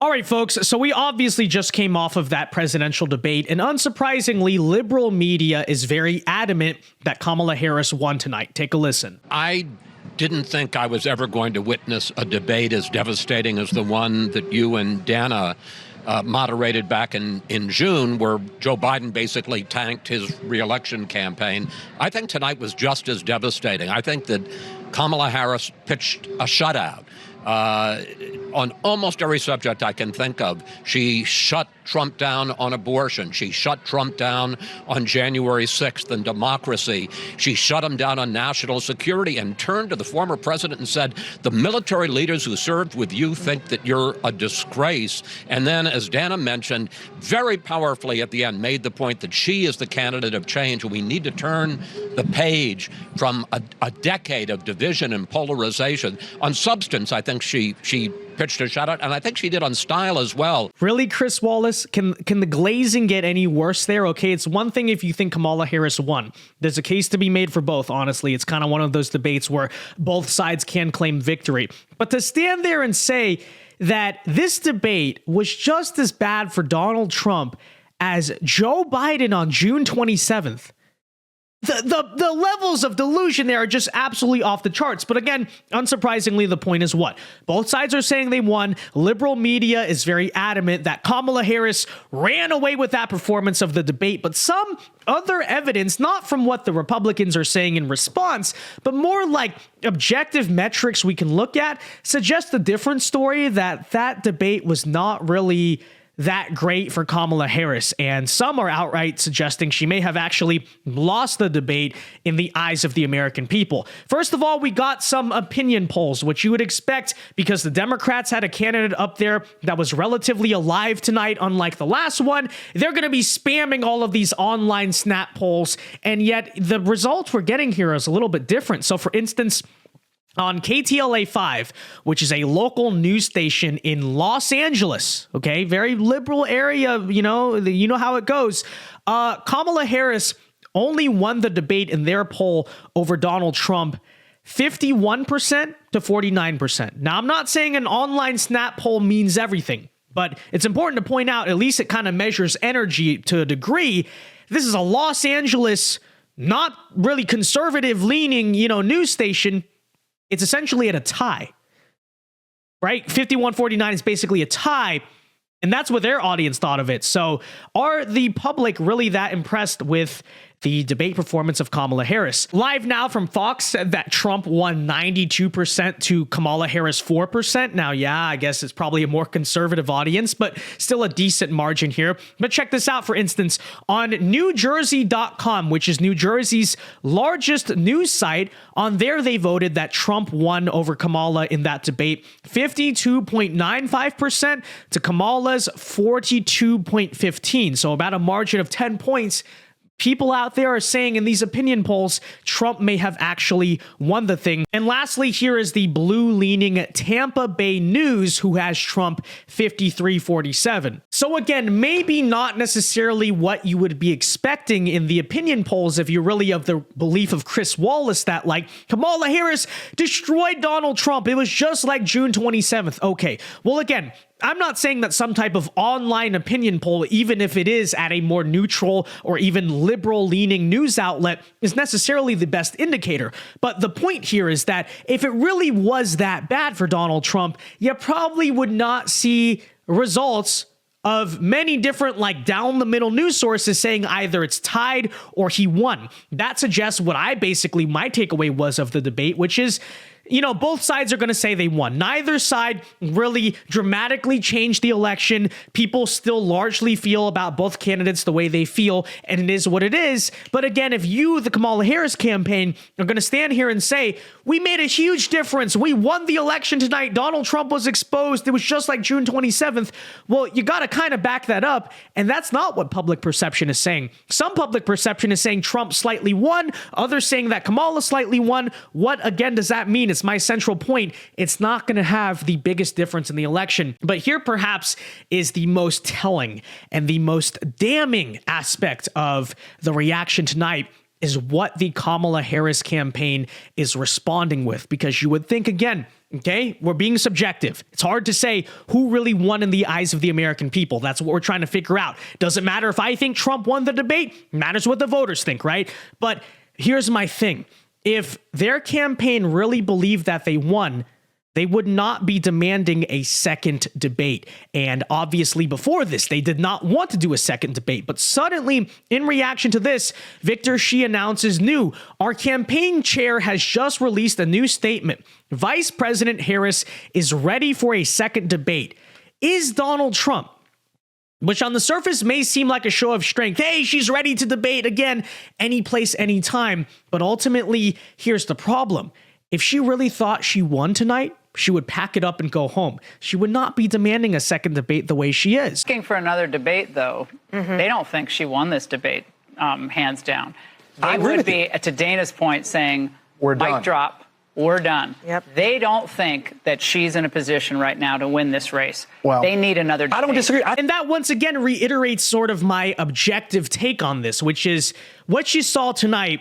All right, folks, so we obviously just came off of that presidential debate, and unsurprisingly, liberal media is very adamant that Kamala Harris won tonight. Take a listen. I didn't think I was ever going to witness a debate as devastating as the one that you and Dana moderated back in June, where Joe Biden basically tanked his reelection campaign. I think tonight was just as devastating. I think that Kamala Harris pitched a shutout. On almost every subject I can think of. She shut Trump down on abortion. She shut Trump down on January 6th and democracy. She shut him down on national security and turned to the former president and said, the military leaders who served with you think that you're a disgrace. And then, as Dana mentioned, very powerfully at the end made the point that she is the candidate of change. We need to turn the page from a decade of division and polarization. On substance, I think she pitched a shutout, and I think she did on style as well. Really, Chris Wallace? Can the glazing get any worse there? Okay, it's one thing if you think Kamala Harris won. There's a case to be made for both, honestly. It's kind of one of those debates where both sides can claim victory. But to stand there and say that this debate was just as bad for Donald Trump as Joe Biden on June 27th, The levels of delusion there are just absolutely off the charts. But again, unsurprisingly, the point is what? Both sides are saying they won. Liberal media is very adamant that Kamala Harris ran away with that performance of the debate. But some other evidence, not from what the Republicans are saying in response, but more like objective metrics we can look at, suggest a different story, that that debate was not really that great for Kamala Harris, and some are outright suggesting she may have actually lost the debate in the eyes of the American people. First of all, we got some opinion polls, which you would expect because the Democrats had a candidate up there that was relatively alive tonight, unlike the last one. They're going to be spamming all of these online snap polls, and yet the results we're getting here is a little bit different. So, for instance, on KTLA 5, which is a local news station in Los Angeles, okay, very liberal area, you know how it goes. Kamala Harris only won the debate in their poll over Donald Trump 51% to 49%. Now, I'm not saying an online snap poll means everything, but it's important to point out, at least it kind of measures energy to a degree. This is a Los Angeles, not really conservative leaning, news station. It's essentially at a tie, right? 51-49 is basically a tie, and that's what their audience thought of it. So are the public really that impressed with the debate performance of Kamala Harris? Live now from Fox said that Trump won 92% to Kamala Harris 4%. Now, yeah, I guess it's probably a more conservative audience, but still a decent margin here. But check this out, for instance, on NewJersey.com, which is New Jersey's largest news site, on there they voted that Trump won over Kamala in that debate 52.95% to Kamala's 42.15%. So about a margin of 10 points. People out there are saying in these opinion polls, Trump may have actually won the thing. And lastly, here is the blue-leaning Tampa Bay News, who has Trump 53-47. So again, maybe not necessarily what you would be expecting in the opinion polls if you're really of the belief of Chris Wallace that, like, Kamala Harris destroyed Donald Trump. It was just like June 27th. Okay, well, again, I'm not saying that some type of online opinion poll, even if it is at a more neutral or even liberal-leaning news outlet, is necessarily the best indicator. But the point here is that if it really was that bad for Donald Trump, you probably would not see results of many different, like, down-the-middle news sources saying either it's tied or he won. That suggests what my takeaway was of the debate, which is, both sides are going to say they won. Neither side really dramatically changed the election. People still largely feel about both candidates the way they feel, and it is what it is. But again, if you, the Kamala Harris campaign, are going to stand here and say, we made a huge difference, we won the election tonight, Donald Trump was exposed, it was just like June 27th, well, you got to kind of back that up, and that's not what public perception is saying. Some public perception is saying Trump slightly won, others saying that Kamala slightly won. What, again, does that mean? It's my central point. It's not going to have the biggest difference in the election. But here perhaps is the most telling and the most damning aspect of the reaction tonight is what the Kamala Harris campaign is responding with. Because you would think, again, Okay, we're being subjective. It's hard to say who really won in the eyes of the American people. That's what we're trying to figure out. Doesn't matter if I think Trump won the debate, matters what the voters think, right? But here's my thing. If their campaign really believed that they won, they would not be demanding a second debate. And obviously before this, they did not want to do a second debate. But suddenly, in reaction to this, Victor Xi announces new. Our campaign chair has just released a new statement. Vice President Harris is ready for a second debate. Is Donald Trump, which on the surface may seem like a show of strength. Hey, she's ready to debate again, any place, anytime. But ultimately, here's the problem. If she really thought she won tonight, she would pack it up and go home. She would not be demanding a second debate the way she is. Asking for another debate, though, they don't think she won this debate, hands down. They would be, to Dana's point, saying, we're done. Mic drop, we're done. Yep. They don't think that she's in a position right now to win this race. Well, they need another debate. I don't disagree. And that once again reiterates sort of my objective take on this, which is what you saw tonight.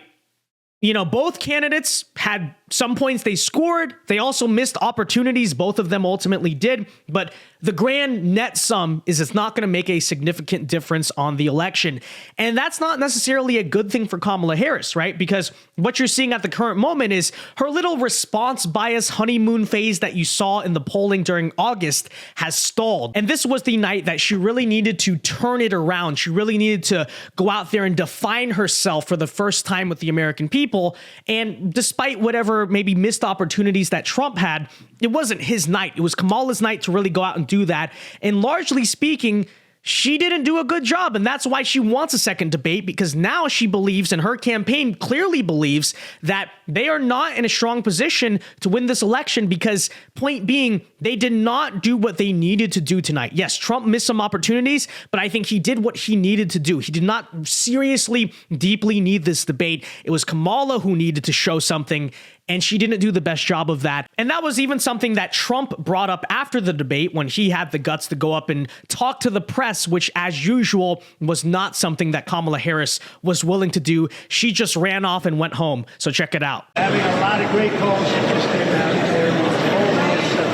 You know, both candidates had some points they scored. They also missed opportunities. Both of them ultimately did. But the grand net sum is it's not going to make a significant difference on the election. And that's not necessarily a good thing for Kamala Harris, right? Because what you're seeing at the current moment is her little response bias honeymoon phase that you saw in the polling during August has stalled. And this was the night that she really needed to turn it around. She really needed to go out there and define herself for the first time with the American people. And despite whatever maybe missed opportunities that Trump had, it wasn't his night. It was Kamala's night to really go out and do that. And largely speaking, she didn't do a good job, and that's why she wants a second debate, because now she believes, and her campaign clearly believes, that they are not in a strong position to win this election because, point being, they did not do what they needed to do tonight. Yes, Trump missed some opportunities, but I think he did what he needed to do. He did not seriously, deeply need this debate. It was Kamala who needed to show something, and she didn't do the best job of that. And that was even something that Trump brought up after the debate when he had the guts to go up and talk to the press, which, as usual, was not something that Kamala Harris was willing to do. She just ran off and went home. So check it out. Having a lot of great calls that just came out there.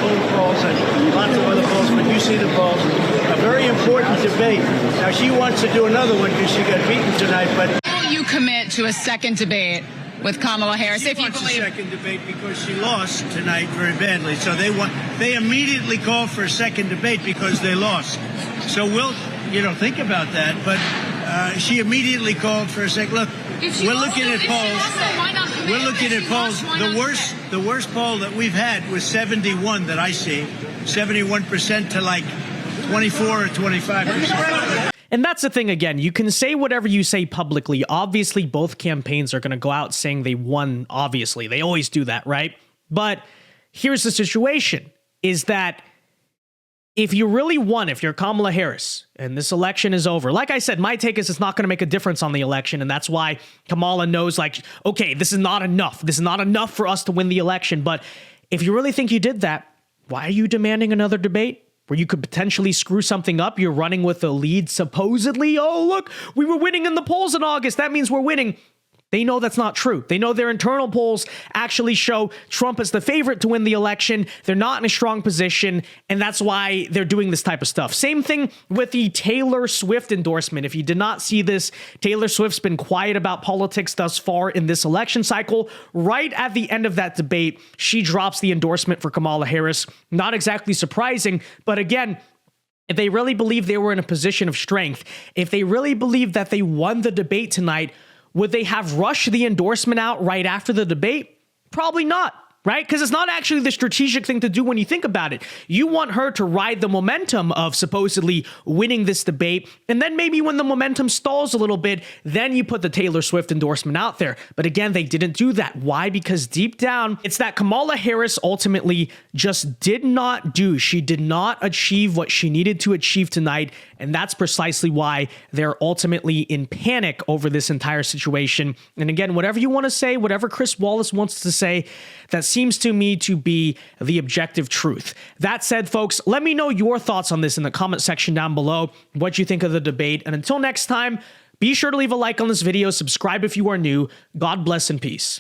Phone calls and lots of other calls, but you see the calls. A very important debate. Now, she wants to do another one because she got beaten tonight, but... Will you commit to a second debate with Kamala Harris if you believe? She wants a second debate because she lost tonight very badly. So they immediately called for a second debate because they lost. So we'll, think about that. But she immediately called for a second. Look, we're looking at polls. We're looking at polls. The worst poll that we've had was 71 that I see, 71% to like 24 or 25%. And that's the thing, again, you can say whatever you say publicly. Obviously, both campaigns are going to go out saying they won, obviously. They always do that, right? But here's the situation, is that if you really won, if you're Kamala Harris, and this election is over, like I said, my take is it's not going to make a difference on the election, and that's why Kamala knows, like, okay, this is not enough. This is not enough for us to win the election. But if you really think you did that, why are you demanding another debate? Where you could potentially screw something up. You're running with a lead, supposedly. Oh, look, we were winning in the polls in August. That means we're winning. They know that's not true. They know their internal polls actually show Trump as the favorite to win the election. They're not in a strong position, and that's why they're doing this type of stuff. Same thing with the Taylor Swift endorsement. If you did not see this, Taylor Swift's been quiet about politics thus far in this election cycle. Right at the end of that debate, she drops the endorsement for Kamala Harris. Not exactly surprising, but again, if they really believe they were in a position of strength, if they really believe that they won the debate tonight, would they have rushed the endorsement out right after the debate? Probably not, right? Because it's not actually the strategic thing to do when you think about it. You want her to ride the momentum of supposedly winning this debate, and then maybe when the momentum stalls a little bit, then you put the Taylor Swift endorsement out there. But again, they didn't do that. Why? Because deep down, it's that Kamala Harris ultimately just did not do. She did not achieve what she needed to achieve tonight, and that's precisely why they're ultimately in panic over this entire situation. And again, whatever you want to say, whatever Chris Wallace wants to say, that seems to me to be the objective truth. That said, folks, let me know your thoughts on this in the comment section down below, what you think of the debate. And until next time, be sure to leave a like on this video, subscribe if you are new. God bless and peace.